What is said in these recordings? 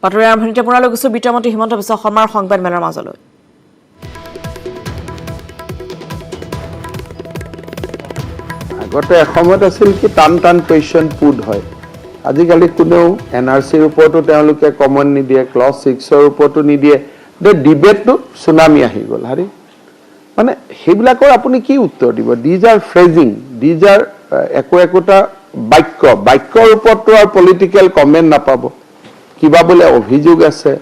বাতৰি আৰম্ভণিতে পুনৰলৈ গৈছো বিত্তমন্ত্ৰী হিমন্ত বিশ্ব শৰ্মাৰ সংবাদ মেলৰ মাজলৈ। আগতে এসময়ত আছিল কি টান কুৱেশ্যন পুট হয়। আজিকালি কোনেও এনআৰচিৰ ওপৰতো তেওঁলোকে কমেণ্ট নিদিয়ে, ক্লজ 6ৰ ওপৰতো নিদিয়ে। ডিবেটটো সুনামি আহি গ'ল। হাৰি মানে সেইবিলাকৰ আপুনি কি উত্তৰ দিব? দিজ আৰ ফ্ৰেজিং, দিজ আৰ একোটা বাক্যৰ ওপৰতো আৰু পলিটিকেল কমেণ্ট নাপাব। কিবা বোলে অভিযোগ আছে,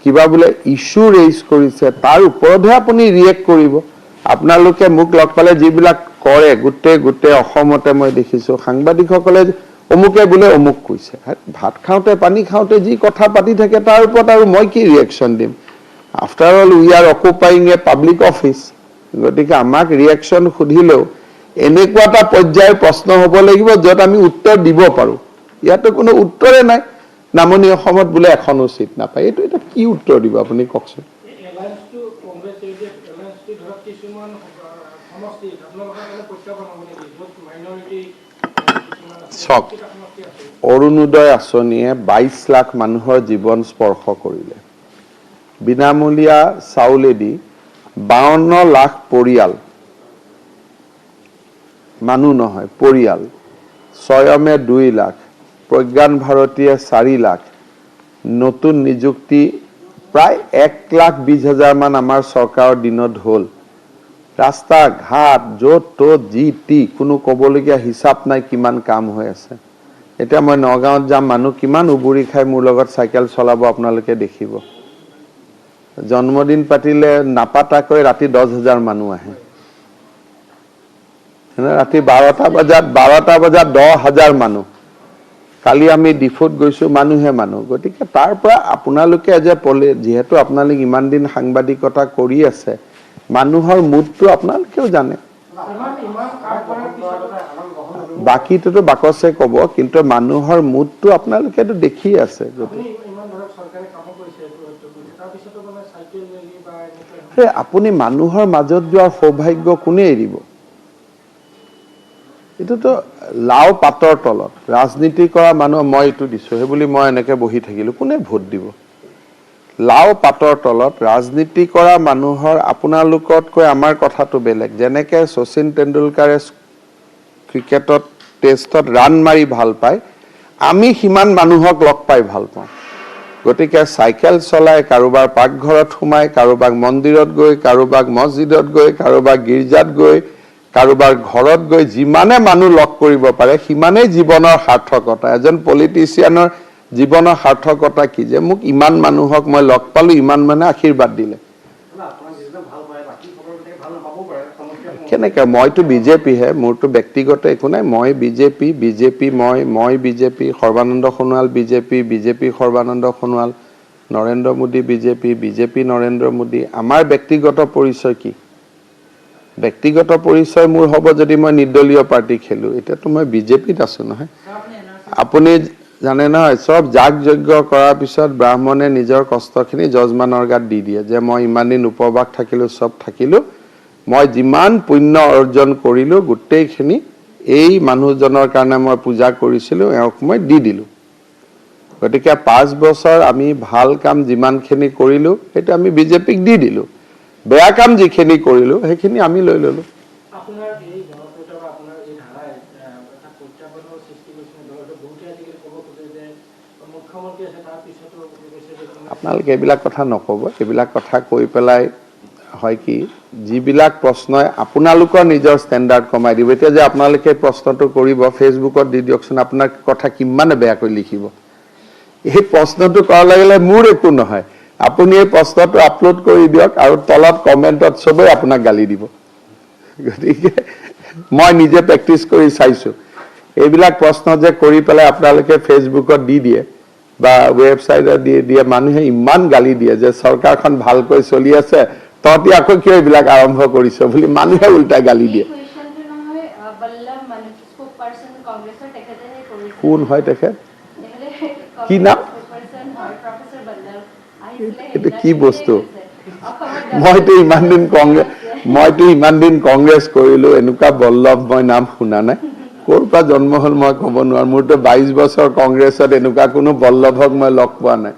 কিবা বোলে ইস্যু ৰেইজ কৰিছে, তাৰ ওপৰতহে আপুনি ৰিয়েক্ট কৰিব। আপোনালোকে মোক লগ পালে যিবিলাক কৰে গোটেই অসমতে মই দেখিছোঁ, সাংবাদিকসকলে অমুকে বোলে অমুক কৈছে। ভাত খাওঁতে পানী খাওঁতে যি কথা পাতি থাকে তাৰ ওপৰত আৰু মই কি ৰিয়েকশ্যন দিম? After all we are occupying A public office. গতিকে আমাক ৰিয়েকশ্যন সুধিলেও এনেকুৱা এটা পৰ্যায়ৰ প্ৰশ্ন হ'ব লাগিব য'ত আমি উত্তৰ দিব পাৰোঁ। ইয়াতো কোনো উত্তৰে নাই। নামনি অসমত বোলে এখনো চিট নাপায়। এটা কি উত্তৰ দিব আপুনি কওকচোন? চাওক, অৰুণোদয় আঁচনিয়ে 22 লাখ মানুহৰ জীৱন স্পৰ্শ কৰিলে। বিনামূলীয়া চাউলেদি 52 লাখ পৰিয়াল, মানুহ নহয় পৰিয়াল, স্বয়মে 2 লাখ, প্ৰজ্ঞান ভাৰতীয়ে 4 লাখ, নতুন নিযুক্তি প্ৰায় 1,20,000 মান আমাৰ চৰকাৰৰ দিনত হ'ল। ৰাস্তা ঘাট য'ত ত'ত যি টি কোনো ক'বলগীয়া হিচাপ নাই কিমান কাম হৈ আছে। এতিয়া মই নগাঁৱত যাম, মানুহ কিমান উবুৰি খাই মোৰ লগত চাইকেল চলাব আপোনালোকে দেখিব। জন্মদিন পাতিলে নাপাতাকৈ ৰাতি 10,000 মানুহ আহে। ৰাতি 12টা বজাত 10,000 মানুহ। কালি আমি ডিফুত গৈছো, মানুহ। গতিকে তাৰ পৰা আপোনালোকে যিহেতু আপোনালোক ইমান দিন সাংবাদিকতা কৰি আছে, মানুহৰ মুডটো আপোনালোকেও জানে। বাকীটোতো বাকচে ক'ব, কিন্তু মানুহৰ মুডটো আপোনালোকেতো দেখি আছে। আপুনি মানুহৰ মাজত যোৱাৰ সৌভাগ্য কোনে এৰিব? এইটোতো লাও পাতৰ তলত ৰাজনীতি কৰা মানুহ মই এইটো দিছো সেই বুলি মই এনেকে বহি থাকিলো, কোনে ভোট দিব? লাও পাতৰ তলত ৰাজনীতি কৰা মানুহৰ আপোনালোকতকৈ আমাৰ কথাটো বেলেগ। যেনেকে শচীন তেণ্ডুলকাৰে ক্ৰিকেটত টেষ্টত ৰান মাৰি ভাল পায়, আমি সিমান মানুহক লগ পাই ভাল পাওঁ। গতিকে চাইকেল চলাই, কাৰোবাৰ পাকঘৰত সোমাই, কাৰোবাক মন্দিৰত গৈ, কাৰোবাক মছজিদত গৈ, কাৰোবাক গীৰ্জাত গৈ, কাৰোবাৰ ঘৰত গৈ যিমানে মানুহ লগ কৰিব পাৰে সিমানেই জীৱনৰ সাৰ্থকতা। এজন পলিটিচিয়ানৰ জীৱনৰ সাৰ্থকতা কি? যে মোক ইমান মানুহক মই লগ পালো, ইমান মানে আশীৰ্বাদ দিলে। কেনেকে? মইতো বিজেপিহে, মোৰতো ব্যক্তিগত একো নাই। মই বিজেপি, মই BJP, Sarbananda Sonowal BJP Sarbananda Sonowal, Narendra Modi BJP Narendra Modi. আমাৰ ব্যক্তিগত পৰিচয় কি? ব্যক্তিগত পৰিচয় মোৰ হ'ব যদি মই নিৰ্দলীয় পাৰ্টি খেলো। এতিয়াতো মই বিজেপিত আছো নহয়। আপুনি জানে নহয়, চব যাগ যজ্ঞ কৰাৰ পিছত ব্ৰাহ্মণে নিজৰ কষ্টখিনি যজমানৰ গাত দি দিয়ে, যে মই ইমান দিন উপবাস থাকিলো, চব থাকিলো, মই যিমান পুণ্য অৰ্জন কৰিলো গোটেইখিনি এই মানুহজনৰ কাৰণে মই পূজা কৰিছিলো, এওঁক মই দি দিলো। গতিকে 5 বছৰ আমি ভাল কাম যিমানখিনি কৰিলো সেইটো আমি বিজেপিক দি দিলো। বেয়া কাম যিখিনি কৰিলো সেইখিনি আমি লৈ ললো। আপোনালোকে এইবিলাক কথা নক'ব। এইবিলাক কথা কৈ পেলাই হয় কি, যিবিলাক প্ৰশ্নই আপোনালোকৰ নিজৰ ষ্টেণ্ডাৰ্ড কমাই দিব। এতিয়া যে আপোনালোকে প্ৰশ্নটো কৰিব, ফেচবুকত দি দিয়কচোন, আপোনাৰ কথা কিমানে বেয়াকৈ লিখিব। এই প্ৰশ্নটো কৰাৰ লাগিলে মোৰ একো নহয়, আপুনি এই প্ৰশ্নটো আপলোড কৰি দিয়ক আৰু তলত কমেণ্টত চবেই আপোনাক গালি দিব। গতিকে মই নিজে প্ৰেক্টিচ কৰি চাইছো। এইবিলাক প্ৰশ্ন যে কৰি পেলাই আপোনালোকে ফেচবুকত দি দিয়ে বা ৱেবছাইটত দি দিয়ে, মানুহে ইমান গালি দিয়ে যে চৰকাৰখন ভালকৈ চলি আছে, তহঁতি আকৌ কিয় এইবিলাক আৰম্ভ কৰিছ বুলি মানুহে উল্টাই গালি দিয়ে। কোন হয় তেখেত? কি নাম? এইটো কি বস্তু? মইতো ইমান দিন কংগ্ৰেছ কৰিলো, এনেকুৱা বল্লভ মই নাম শুনা নাই। ক'ৰ পৰা জন্ম হ'ল মই ক'ব নোৱাৰো। মোৰতো 22 বছৰ কংগ্ৰেছত এনেকুৱা কোনো বল্লভক মই লগ পোৱা নাই।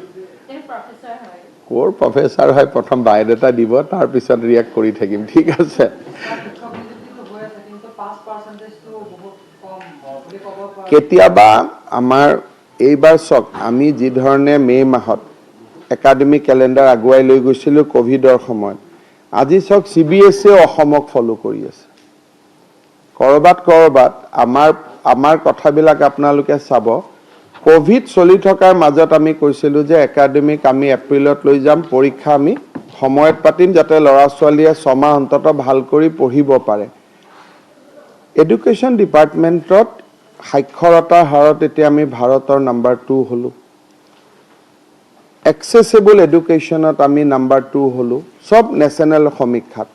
কোৰ প্ৰফেচাৰ হয় প্ৰথম বায়োডাটা দিব তাৰ পিছত ৰিয়েক্ট কৰি থাকিম ঠিক আছে কেতিয়াবা আমাৰ এইবাৰ চক আমি যি ধৰণে মে মাহত একাডেমিক ক্যালেন্ডাৰ আগুৱাই লৈ গৈছিল কোভিডৰ সময়ত আজি চক CBSE অসমক ফলো কৰি আছে কৰবাত আমাৰ কথাবিলাক আপোনালোকে চাব কোভিড চলি থকাৰ মাজত আমি কৈছিলো যে একাডেমিক আমি এপ্ৰিলত লৈ যাম পৰীক্ষা আমি সময়ত পাতিম যাতে লৰা ছোৱালীয়ে 6 মাহ অন্তত ভাল কৰি পঢ়িব পাৰে এডুকেশ্যন ডিপাৰ্টমেন্টত সাক্ষৰতাৰ হাৰত এতিয়া আমি ভাৰতৰ নাম্বাৰ 2 হলো accessible educationত আমি নাম্বাৰ 2 হলো সব ন্যাশনাল সমীক্ষাত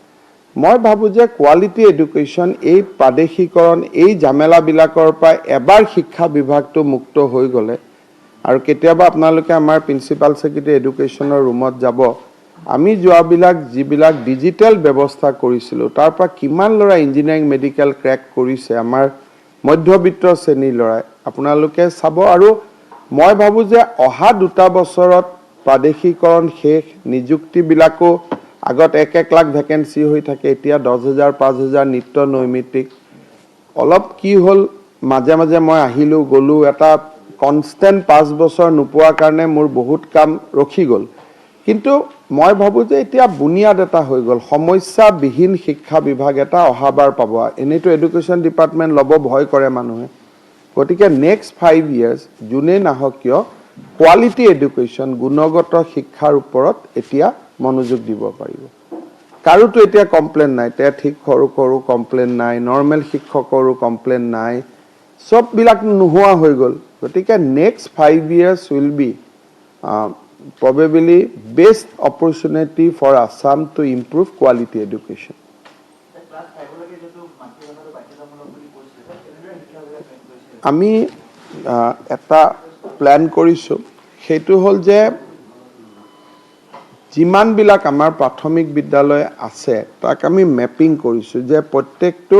মই ভাবো যে কোৱালিটি এডুকেশ্যন এই প্ৰাদেশিকৰণ এই জামেলা বিলাকৰ পৰা এবাৰ শিক্ষা বিভাগটো মুক্ত হৈ গলে আৰু কেতিয়াবা আপোনালোকে আমাৰ প্ৰিন্সিপাল সেক্ৰেটাৰী এডুকেশ্যনৰ ৰুমত যাব আমি যোৱাবিলাক যিবিলাক ডিজিটেল ব্যৱস্থা কৰিছিল তাৰ পৰা কিমান লৰা ইঞ্জিনিয়াৰিং মেডিকেল ক্ৰ্যাক কৰিছে আমাৰ মধ্যবিত্ত শ্ৰেণীৰ লৰাই আপোনালোকে চাব আৰু মই ভাবো যে অহা 2 বছৰত প্ৰাদেশিকৰণ শেষ নিযুক্তি বিলাকো আগত 1 লাখ ভ্যাকেন্সি হৈ থাকে এতিয়া 10000 5000 নিত্য নৈমিত্তিক অলপ কি হল মাজে মাজে মই আহিলো গলো এটা কনস্ট্যান্ট 5 বছৰ নোপোৱাৰ কাৰণে মোৰ বহুত কাম ৰখি গল কিন্তু মই ভাবো যে এতিয়া বুনিয়াদ এটা হৈ গল সমস্যা বিহীন শিক্ষা বিভাগ এটা অহাবাৰ পাব এনেটো এডুকেশ্যন ডিপাৰ্টমেন্ট লব ভয় কৰে মানুহে গতিকে নেক্সট 5 ইয়াৰ্স জুনে নাহক কিয় কোৱালিটি এডুকেশ্যন গুণগত শিক্ষাৰ ওপৰত এতিয়া মনোযোগ দিব পাৰিব কাৰোটো এতিয়া কমপ্লেইন নাই তে ঠিক কৰো কমপ্লেইন নাই নৰমেল শিক্ষকৰো কমপ্লেইন নাই সব বিলাক নোহোৱা হৈ গল গতিকে next 5 years will be probably best opportunity for Assam to improve quality education আমি এটা প্ল্যান কৰিছো সেইটো হল যে যিমান বিলাক আমাৰ প্ৰাথমিক বিদ্যালয় আছে তাক আমি ম্যাপিং কৰিছো যে প্ৰত্যেকটো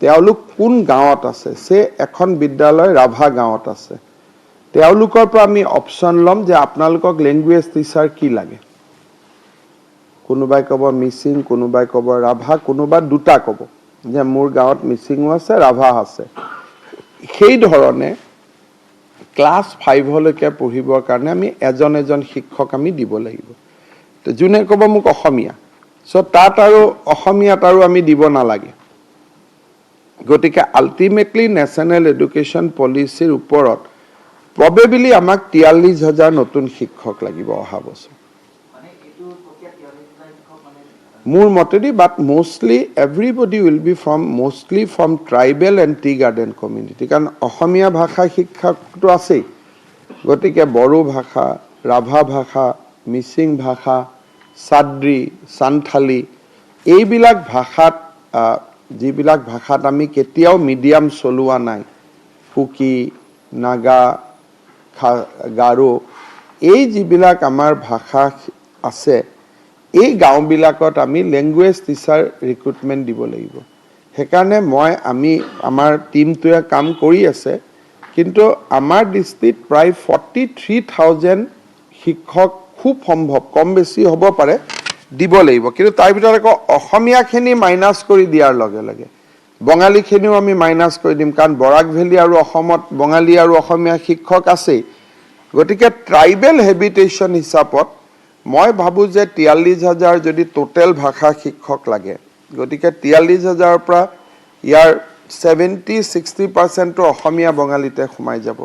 তেওঁলোক কোন গাঁৱত আছে সে এখন বিদ্যালয় ৰাভা গাঁৱত আছে তেওঁলোকৰ পৰা আমি অপচন লম যে আপোনালোকক ল্যাঙ্গুৱেজ টিচাৰ কি লাগে কোনোবাই কব মিচিং কোনোবাই কব ৰাভা কোনোবা দুটা কব যে মোৰ গাঁৱত মিচিংও আছে ৰাভা আছে সেই ধৰণে ক্লাস 5 লৈকে পঢ়িবৰ কাৰণে আমি এজন শিক্ষক আমি দিব লাগিব তো জুনে কব মোক অসমীয়া সো তাত আৰু অসমীয়াত আৰু আমি দিব নালাগে গতিকে আলটিমেটলি ন্যাশনাল এডুকেশ্যন পলিচিৰ ওপৰত প্ৰবেবলি আমাক 43000 নতুন শিক্ষক লাগিব অহা বছৰ মানে এটো প্ৰক্ৰিয়া 43000 শিক্ষক মানে মোৰ মতেদি but mostly everybody will be from tribal and tea garden community কাৰণ অসমীয়া ভাষা শিক্ষকটো আছে গতিকে বড়ো ভাষা ৰাভা ভাষা মিচিং ভাষা সাদ্ৰি সান্থালী এইবিলাক ভাষাত যিবিলাক ভাষাত আমি কেতিয়াও মিডিয়াম চলোৱা নাই কুকি নাগা গাৰো এই যিবিলাক আমাৰ ভাষা আছে এই গাঁওবিলাকত আমি ল্যাঙ্গুৱেজ টিচাৰ ৰিক্ৰুটমেন্ট দিব লাগিব হেকাৰণে আমি আমাৰ টিমটোৱে কাম কৰি আছে কিন্তু আমাৰ ডিস্ট্ৰিক্ট প্ৰায় 43000 শিক্ষক খুব সম্ভৱ কম বেছি হ'ব পাৰে দিব লাগিব কিন্তু তাৰ ভিতৰত আকৌ অসমীয়াখিনি মাইনাস কৰি দিয়াৰ লগে লগে বঙালীখিনিও আমি মাইনাস কৰি দিম কাৰণ বৰাক ভেলী আৰু অসমত বঙালী আৰু অসমীয়া শিক্ষক আছে গতিকে ট্ৰাইবেল হেবিটেশন হিচাপত মই ভাবো যে 43000 যদি টোটাল ভাষা শিক্ষক লাগে গতিকে 43000 পৰা ইয়াৰ 70-60% অসমীয়া বঙালীতে সোমাই যাব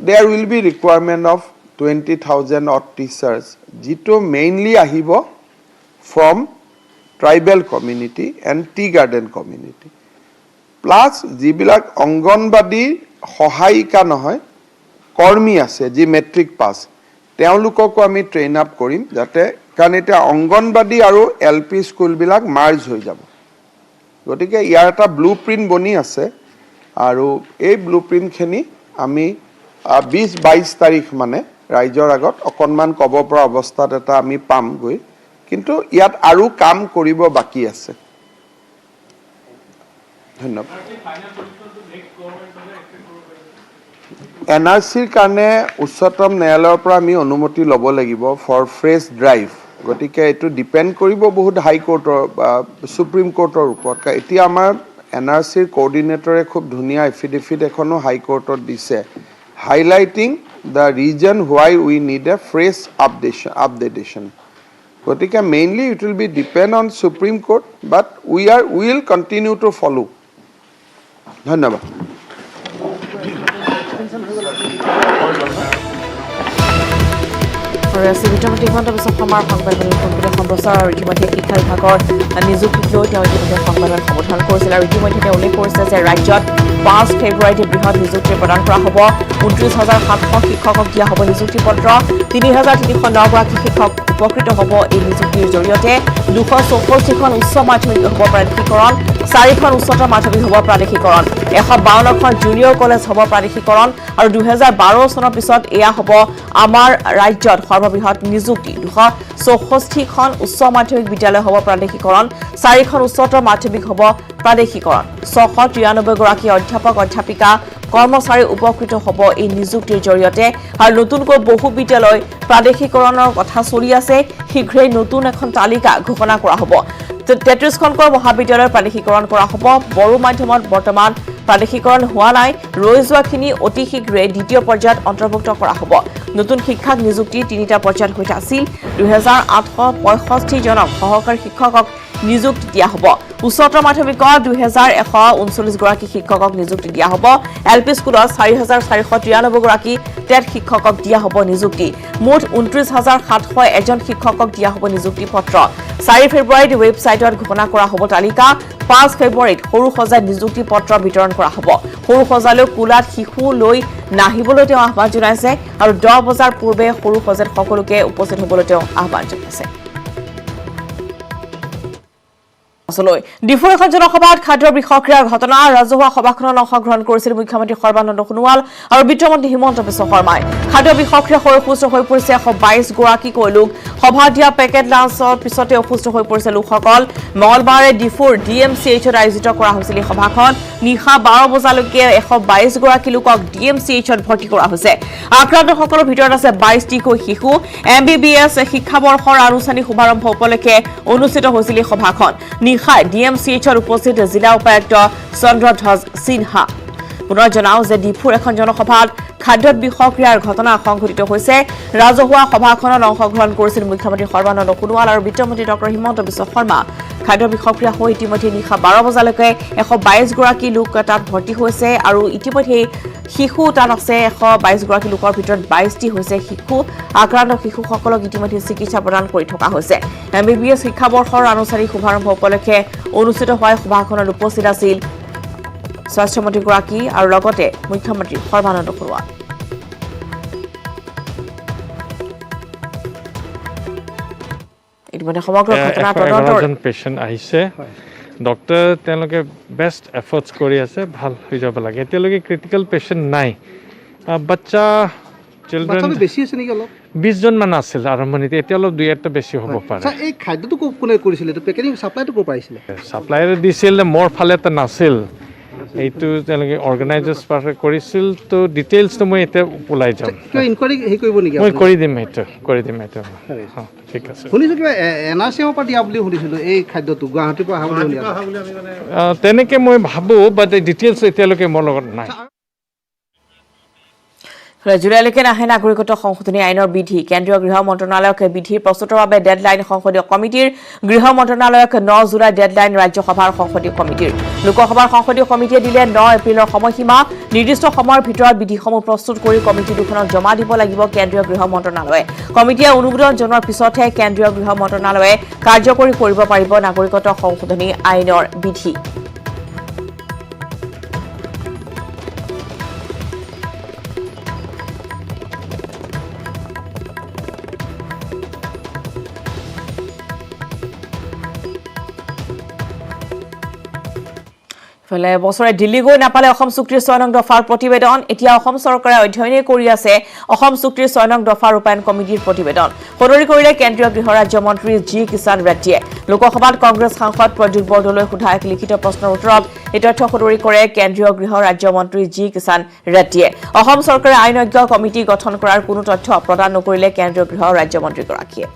there will be requirement of 20000 odd teachers যিটো মেইনলি আহিব from tribal community and tea garden community plus যিবিলাক অংগনবাদী সহায়িকা নহয় কৰ্মী আছে যি মেট্ৰিক পাস তেওঁলোককো আমি ট্ৰেইন আপ কৰিম যাতে কাৰণ এটা অংগনবাদী আৰু এলপি স্কুল বিলাক মাৰ্জ হৈ যাব গতিকে ইয়াৰ এটা ব্লুপ্ৰিন্ট বনি আছে আৰু এই ব্লুপ্ৰিন্টখিনি আমি 20-22 তাৰিখ মানে ৰাইজৰ আগত অকনমান কব পৰা অৱস্থাত এটা আমি পাম গৈ কিন্তু ইয়াত আৰু কাম কৰিব বাকি আছে ধন্যবাদ NRCৰ কাৰণে উচ্চতম ন্যায়ালয়ৰ পৰা আমি অনুমতি ল'ব লাগিব ফৰ ফ্ৰেছ ড্ৰাইভ গতিকে এইটো ডিপেণ্ড কৰিব বহুত হাই কোৰ্টৰ বা সুপ্ৰিম কোৰ্টৰ ওপৰত এতিয়া আমাৰ NRCৰ কোঅৰ্ডিনেটৰে খুব ধুনীয়া এফিডেভিট এখনো হাই কোৰ্টত দিছে highlighting the reason why we need a fresh updation গতিকে mainly it will be depend on supreme court but will continue to follow' ধন্যবাদ বিত্তমন্ত্ৰী হিমন্ত বিশ্ব শৰ্মাৰ সংবাদমেলত সম্প্ৰতি সম্প্ৰচাৰ আৰু ইতিমধ্যে শিক্ষা বিভাগৰ নিযুক্তিক লৈ তেওঁ ইতিমধ্যে সংবাদমেল সম্বোধন কৰিছিল আৰু ইতিমধ্যে তেওঁ উল্লেখ কৰিছে যে ৰাজ্যত 5 ফেব্ৰুৱাৰীতে বৃহৎ নিযুক্তি প্ৰদান কৰা হ'ব 29,700 শিক্ষকক দিয়া হ'ব নিযুক্তি পত্ৰ 3,309 গৰাকী শিক্ষক উপকৃত হ'ব এই নিযুক্তিৰ জৰিয়তে 264খন উচ্চ মাধ্যমিক হ'ব প্ৰাদেশিকৰণ 4খন উচ্চতৰ মাধ্যমিক হ'ব প্ৰাদেশিকৰণ 152খন জুনিয়ৰ কলেজ হ'ব প্ৰাদেশিকৰণ আৰু 2012 চনৰ পিছত এয়া হ'ব আমাৰ ৰাজ্যত সৰ্ববৃহৎ নিযুক্তি 264খন উচ্চ মাধ্যমিক বিদ্যালয় হ'ব প্ৰাদেশিকৰণ 4খন উচ্চতৰ মাধ্যমিক হ'ব প্ৰাদেশিকৰণ 693 গৰাকী অধ্যাপক অধ্যাপিকা কৰ্মচাৰী উপকৃত হ'ব এই নিযুক্তিৰ জৰিয়তে আৰু নতুনকৈ বহু বিদ্যালয় প্ৰাদেশিকৰণৰ কথা চলি আছে শীঘ্ৰেই নতুন এখন তালিকা ঘোষণা কৰা হ'ব 33খনকৈ মহাবিদ্যালয়ৰ প্ৰাদেশিকৰণ কৰা হ'ব বড়ো মাধ্যমত বৰ্তমান প্ৰাদেশিকৰণ হোৱা নাই ৰৈ যোৱাখিনি অতি শীঘ্ৰে দ্বিতীয় পৰ্যায়ত অন্তৰ্ভুক্ত কৰা হ'ব নতুন শিক্ষক নিযুক্তি তিনিটা পৰ্যায়ত হৈ আছিল 2,865 জনক সহকাৰী শিক্ষকক নিযুক্তি দিয়া হ'ব উচ্চতৰ মাধ্যমিকৰ 2,139 গৰাকী শিক্ষকক নিযুক্তি দিয়া হ'ব এলপি স্কুলত 4,493 গৰাকী টেট শিক্ষকক দিয়া হ'ব নিযুক্তি মুঠ 29,700 এজন শিক্ষকক দিয়া হ'ব নিযুক্তি পত্ৰ 4 ফেব্ৰুৱাৰীত ৱেবছাইটত ঘোষণা কৰা হ'ব তালিকা 5 ফেব্ৰুৱাৰীত সৰু সজাই নিযুক্তি পত্ৰ বিতৰণ কৰা হ'ব সৰু সজালৈ কোলাত শিশু লৈ নাহিবলৈ তেওঁ আহ্বান জনাইছে আৰু 10 বজাৰ পূৰ্বে সৰু সজাত সকলোকে উপস্থিত হ'বলৈ তেওঁ আহ্বান জনাইছে ডিফুৰ এখন জনসভাত খাদ্য বিষক্ৰিয়াৰ ঘটনা ৰাজহুৱা সভাখনত অংশগ্ৰহণ কৰিছিল মুখ্যমন্ত্ৰী সৰ্বানন্দ সোণোৱাল আৰু বিত্তমন্ত্ৰী হিমন্ত বিশ্ব শৰ্মাই খাদ্য বিষক্ৰিয়া হৈ অসুস্থ হৈ পৰিছে 122 গৰাকীকৈ লোক সভা দিয়া পেকেট লাঞ্চৰ পিছতে অসুস্থ হৈ পৰিছে লোকসকল মঙলবাৰে ডিফুৰ DMCHত আয়োজিত কৰা হৈছিল এই সভাখন নিশা 12 বজালৈকে 122 গৰাকী লোকক DMCHত ভৰ্তি কৰা হৈছে আক্ৰান্তসকলৰ ভিতৰত আছে 22টিকৈ শিশু MBBS শিক্ষাবৰ্ষৰ আনুষ্ঠানিক শুভাৰম্ভ উপলক্ষে অনুষ্ঠিত হৈছিল এই সভাখন নিশাই DMCHৰ উপস্থিত জিলা উপায়ুক্ত চন্দ্ৰধ্বজ সিনহা পুনৰ জনাও যে ডিফুৰ এখন জনসভাত খাদ্যত বিষক্ৰিয়াৰ ঘটনা সংঘটিত হৈছে ৰাজহুৱা সভাখনত অংশগ্ৰহণ কৰিছিল মুখ্যমন্ত্ৰী সৰ্বানন্দ সোণোৱাল আৰু বিত্তমন্ত্ৰী ডক্টৰ হিমন্ত বিশ্ব শৰ্মা খাদ্য বিষক্ৰিয়া হৈ ইতিমধ্যে নিশা 12 বজালৈকে 122 গৰাকী লোক তাত ভৰ্তি হৈছে আৰু ইতিমধ্যে শিশু তাত আছে 122 গৰাকী লোকৰ ভিতৰত 22টি হৈছে শিশু আক্ৰান্ত শিশুসকলক ইতিমধ্যে চিকিৎসা প্ৰদান কৰি থকা হৈছে MBBS শিক্ষাবৰ্ষৰ আনুষ্ঠানিক শুভাৰম্ভ উপলক্ষে অনুষ্ঠিত হোৱা সভাখনত উপস্থিত আছিল স্বাস্থ্যমন্ত্ৰীগৰাকী আৰু লগতে মুখ্যমন্ত্ৰী সৰ্বানন্দ সোণোৱাল ইতিমধ্যে সমগ্ৰ ঘটনা তদন্তৰ পেশেন্ট আহিছে ডক্টৰ তেওঁলোকে বেষ্ট এফৰ্টছ কৰি আছে ভাল হৈ যাব লাগে এতিয়ালৈকে ক্ৰিটিকেল পেশেন্ট নাই বাচ্চা চিলড্ৰেন বেছি আছে নেকি অলপ 20 জন মান আছিল আৰম্ভণিতে এতিয়া অলপ দুই এটা বেছি হ'ব পাৰে এই খাদ্যটো কোনে কৰিছিল এইটো পেকেজিং সাপ্লাইটো ক'ৰ পৰা আহিছিলে সাপ্লাইৰ দিছিল মোৰ ফালে এটা নাছিল এইটো তেওঁলোকে অৰ্গেনাইজাৰ্ছ পাৰ্টে কৰিছিল তো ডিটেইলছটো মই এতিয়া ওলাই যাম কিবা ইনকুৱাৰী হেৰি কৰিব নেকি মই কৰি দিম এইটো ঠিক আছে শুনিছোঁ কিবা NRCৰ পৰা দিয়া বুলি শুনিছিলোঁ এই খাদ্যটো গুৱাহাটীৰ পৰা অহা বুলি তেনেকৈ মই ভাবোঁ বাট ডিটেইলছ এতিয়ালৈকে মোৰ লগত নাই জুলাইলৈকে নাহে নাগৰিকত্ব সংশোধনী আইনৰ বিধি কেন্দ্ৰীয় গৃহ মন্ত্ৰণালয়ক বিধিৰ প্ৰস্তুতৰ বাবে ডেডলাইন সংসদীয় কমিটিৰ গৃহ মন্ত্ৰণালয়ক 9 জুলাই ডেডলাইন ৰাজ্যসভাৰ সংসদীয় কমিটিৰ লোকসভাৰ সংসদীয় কমিটিয়ে দিলে 9 এপ্ৰিলৰ সময়সীমা নিৰ্দিষ্ট সময়ৰ ভিতৰত বিধিসমূহ প্ৰস্তুত কৰি কমিটি দুখনক জমা দিব লাগিব কেন্দ্ৰীয় গৃহ মন্ত্ৰণালয়ে কমিটিয়ে অনুমোদন জনোৱাৰ পিছতহে কেন্দ্ৰীয় গৃহ মন্ত্ৰণালয়ে কাৰ্যকৰী কৰিব পাৰিব নাগৰিকত্ব সংশোধনী আইনৰ বিধি ফলে বছৰে দিল্লী গৈ নাপালে অসম চুক্তিৰ 6 নং দফাৰ প্ৰতিবেদন এতিয়া অসম চৰকাৰে অধ্যয়নে কৰি আছে অসম চুক্তিৰ 6 নং দফা ৰূপায়ণ কমিটিৰ প্ৰতিবেদন সদৰি কৰিলে কেন্দ্ৰীয় গৃহ ৰাজ্য মন্ত্ৰী জি কিষাণ ৰেড্ডীয়ে লোকসভাত কংগ্ৰেছ সাংসদ প্ৰদ্যুৎ বৰদলৈ সোধা এক লিখিত প্ৰশ্নৰ উত্তৰত এই তথ্য সদৰি কৰে কেন্দ্ৰীয় গৃহ ৰাজ্য মন্ত্ৰী জি কিষাণ ৰেড্ডীয়ে অসম চৰকাৰে আইনজ্ঞ কমিটি গঠন কৰাৰ কোনো তথ্য প্ৰদান নকৰিলে কেন্দ্ৰীয় গৃহ ৰাজ্য মন্ত্ৰীগৰাকীয়ে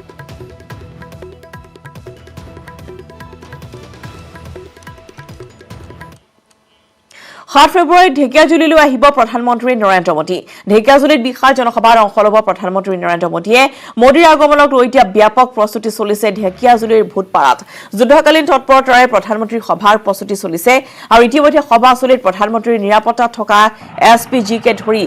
7 ফেব্ৰুৱাৰীত ঢেকিয়াজুলিলৈ আহিব প্ৰধানমন্ত্ৰী নৰেন্দ্ৰ মোদী ঢেকিয়াজুলিত বিশাল জনসভাত অংশ ল'ব প্ৰধানমন্ত্ৰী নৰেন্দ্ৰ মোদীয়ে মোদীৰ আগমনক লৈ এতিয়া ব্যাপক প্ৰস্তুতি চলিছে ঢেকিয়াজুলিৰ ভূতপাৰাত যুদ্ধকালীন তৎপৰতাৰে প্ৰধানমন্ত্ৰীৰ সভাৰ প্ৰস্তুতি চলিছে আৰু ইতিমধ্যে সভাস্থলীত প্ৰধানমন্ত্ৰীৰ নিৰাপত্তাত থকা এছপিজিকে ধৰি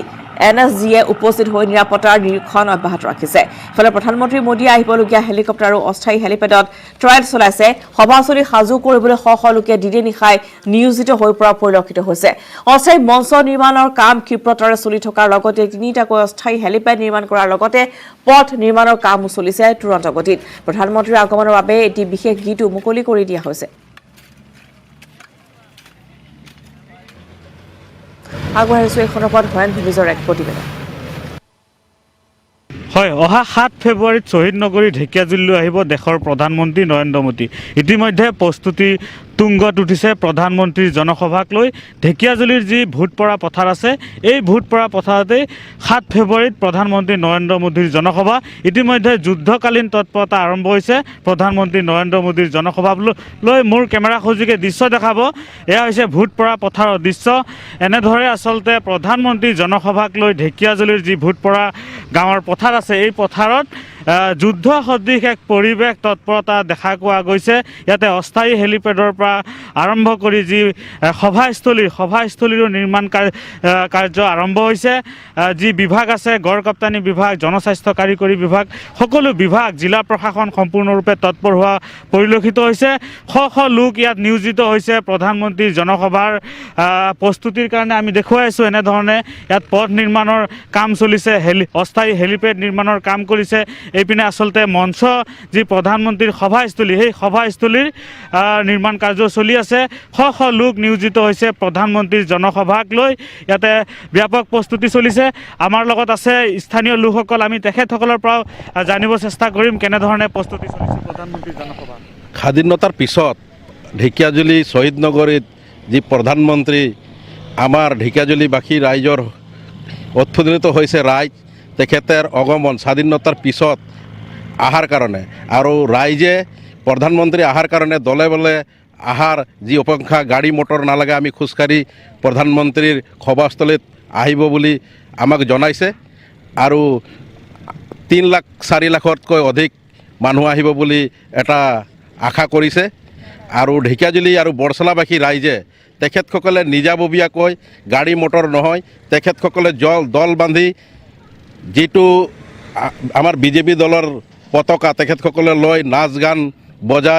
এনএছজিয়ে উপস্থিত হৈ নিৰাপত্তাৰ নিৰীক্ষণ অব্যাহত ৰাখিছে ফলে প্ৰধানমন্ত্ৰী মোদীয়ে আহিবলগীয়া হেলিকপ্টাৰ আৰু অস্থায়ী হেলিপেডত ট্ৰায়েল চলাইছে সভাস্থলী সাজু কৰিবলৈ শ শ লোকে দিনে নিশাই নিয়োজিত হৈ পৰা পৰিলক্ষিত হৈছে অস্থায়ী মঞ্চ নিৰ্মাণৰ কাম ক্ষিপ্ৰতাৰে চলি থকাৰ লগতে তিনিটাকৈ অস্থায়ী হেলিপেড নিৰ্মাণ কৰাৰ লগতে পথ নিৰ্মাণৰ কামো চলিছে তুৰন্ত গতিত প্ৰধানমন্ত্ৰীৰ আগমনৰ বাবে এটি বিশেষ গীতো মুকলি কৰি দিয়া হৈছে আগবঢ়াইছো এইখনৰ ওপৰত ভয়ন ভিজৰ এক প্ৰতিবেদন হয় অহা 7 ফেব্ৰুৱাৰীত শহীদ নগৰী ঢেকিয়াজুলিলৈ আহিব দেশৰ প্ৰধানমন্ত্ৰী নৰেন্দ্ৰ মোদী ইতিমধ্যে প্ৰস্তুতি তুংগত উঠিছে প্ৰধানমন্ত্ৰীৰ জনসভাক লৈ ঢেকিয়াজুলিৰ যি ভূতপৰা পথাৰ আছে এই ভূতপৰা পথাৰতে 7 ফেব্ৰুৱাৰীত প্ৰধানমন্ত্ৰী নৰেন্দ্ৰ মোদীৰ জনসভা ইতিমধ্যে যুদ্ধকালীন তৎপৰতা আৰম্ভ হৈছে প্ৰধানমন্ত্ৰী নৰেন্দ্ৰ মোদীৰ জনসভা লৈ মোৰ কেমেৰা সহযোগে দৃশ্য দেখাব এয়া হৈছে ভূতপৰা পথাৰৰ দৃশ্য এনেদৰে আচলতে প্ৰধানমন্ত্ৰী জনসভাক লৈ ঢেকিয়াজুলিৰ যি ভূতপৰা গাঁৱৰ পথাৰ আছে এই পথাৰত যুদ্ধ সদৃশ এক পৰিৱেশ তৎপৰতা দেখা পোৱা গৈছে ইয়াতে অস্থায়ী হেলিপেডৰ পৰা আৰম্ভ কৰি যি সভাস্থলীৰো নিৰ্মাণ কাৰ্য আৰম্ভ হৈছে যি বিভাগ আছে গড় কাপ্তানি বিভাগ জনস্বাস্থ্য কাৰিকৰী বিভাগ সকলো বিভাগ জিলা প্ৰশাসন সম্পূৰ্ণৰূপে তৎপৰ হোৱা পৰিলক্ষিত হৈছে শ শ লোক ইয়াত নিয়োজিত হৈছে প্ৰধানমন্ত্ৰীৰ জনসভাৰ প্ৰস্তুতিৰ কাৰণে আমি দেখুৱাই আছোঁ এনেধৰণে ইয়াত পথ নিৰ্মাণৰ কাম চলিছে অস্থায়ী হেলিপেড নিৰ্মাণৰ কাম কৰিছে এইপিনে আচলতে মঞ্চ যি প্ৰধানমন্ত্ৰীৰ সভাস্থলী সেই সভাস্থলীৰ নিৰ্মাণ কাৰ্য চলি আছে শ শ লোক নিয়োজিত হৈছে প্ৰধানমন্ত্ৰীৰ জনসভাক লৈ ইয়াতে ব্যাপক প্ৰস্তুতি চলিছে আমাৰ লগত আছে স্থানীয় লোকসকল আমি তেখেতসকলৰ পৰা জানিব চেষ্টা কৰিম কেনেধৰণে প্ৰস্তুতি চলিছে প্ৰধানমন্ত্ৰীৰ জনসভা স্বাধীনতাৰ পিছত ঢেকিয়াজুলি শহীদ নগৰীত যি প্ৰধানমন্ত্ৰী আমাৰ ঢেকিয়াজুলিবাসী ৰাইজৰ উৎফুল্লিত হৈছে ৰাইজ তেখেতৰ আগমন স্বাধীনতাৰ পিছত আহাৰ কাৰণে আৰু ৰাইজে প্ৰধানমন্ত্ৰী আহাৰ কাৰণে দলে বলে আহাৰ যি অপেক্ষা গাড়ী মটৰ নালাগে আমি খোজকাঢ়ি প্ৰধানমন্ত্ৰীৰ সভাস্থলীত আহিব বুলি আমাক জনাইছে আৰু 3 লাখ 4 লাখতকৈ অধিক মানুহ আহিব বুলি এটা আশা কৰিছে আৰু ঢেকিয়াজুলি আৰু বৰচলাবাসী ৰাইজে তেখেতসকলে নিজাববীয়াকৈ গাড়ী মটৰ নহয় তেখেতসকলে দল বান্ধি যিটো আমাৰ বিজেপি দলৰ পতাকা তেখেতসকলে লৈ নাচ গান বজাই